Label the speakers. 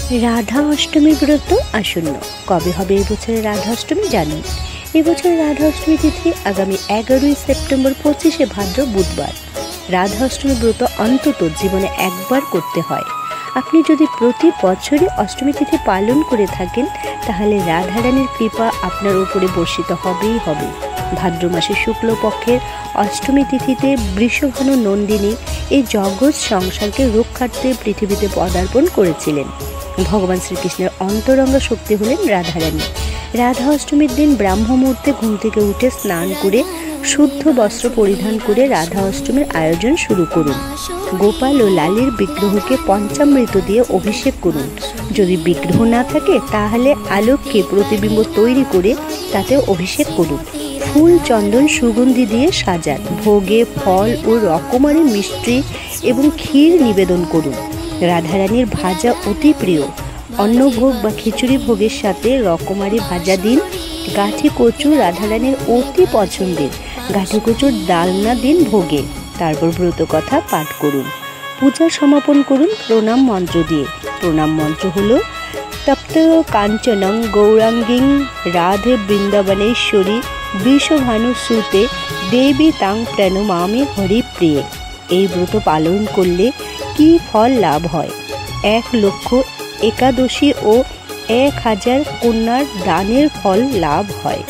Speaker 1: রাধা অষ্টমীর ব্রত আসন্ন। কবে হবে এবছরের রাধা অষ্টমী জানুন। এবছরের রাধা অষ্টমী তিথি আগামী 11ই সেপ্টেম্বর 25শে ভাদ্র বুধবার। রাধা অষ্টমী ব্রত অন্তত জীবনে একবার করতে হয়। আপনি যদি প্রতি বছরই অষ্টমী তিথি পালন করে থাকেন তাহলে রাধারানীর কৃপা আপনার উপরে বর্ষিত হবেই হবে। ভাদ্র মাসের শুক্লপক্ষের অষ্টমী তিথিতে বৃষভানু নন্দিনী এই জগৎ সংসারকে রক্ষার্থে পৃথিবীতে পদার্পণ করেছিলেন। ভগবান শ্রীকৃষ্ণের অন্তরঙ্গা শক্তি হলেন রাধারানী। রাধা অষ্টমীর দিন ব্রাহ্ম মুহূর্তে ঘুম থেকে উঠে স্নান করে শুদ্ধ বস্ত্র পরিধান করে রাধা অষ্টমীর আয়োজন শুরু করুন। গোপাল ও লালীর বিগ্রহকে পঞ্চামৃত দিয়ে অভিষেক করুন। যদি বিগ্রহ না থাকে তাহলে আলোককে প্রতিবিম্ব তৈরি করে তাতে অভিষেক করুন। ফুল, চন্দন, সুগন্ধি দিয়ে সাজান। ভোগে ফল ও রকমারি মিষ্টি এবং ক্ষীর নিবেদন করুন। রাধারানীর ভাজা অতি প্রিয়। অন্নভোগ বা খিচুড়ি ভোগের সাথে রকমারি ভাজা দিন। গাঠি কচু রাধারানীর অতি পছন্দের। গাঠি কচুর ডালনা দিন ভোগে। তারপর ব্রত কথা পাঠ করুন। পূজা সমাপন করুন প্রণাম মন্ত্র দিয়ে। প্রণাম মন্ত্র হলো তপ্ত কাঞ্চনং গৌরাঙ্গিং রাধে বৃন্দাবনেশ্বরী বৃষভানু সুতে দেবী তাং প্রণমামি হরিপ্রিয়ে। এই ব্রত পালন করলে কি ফল লাভ হয়? 1,00,000 একাদশী ও 1,000 কন্যার দানের ফল লাভ হয়।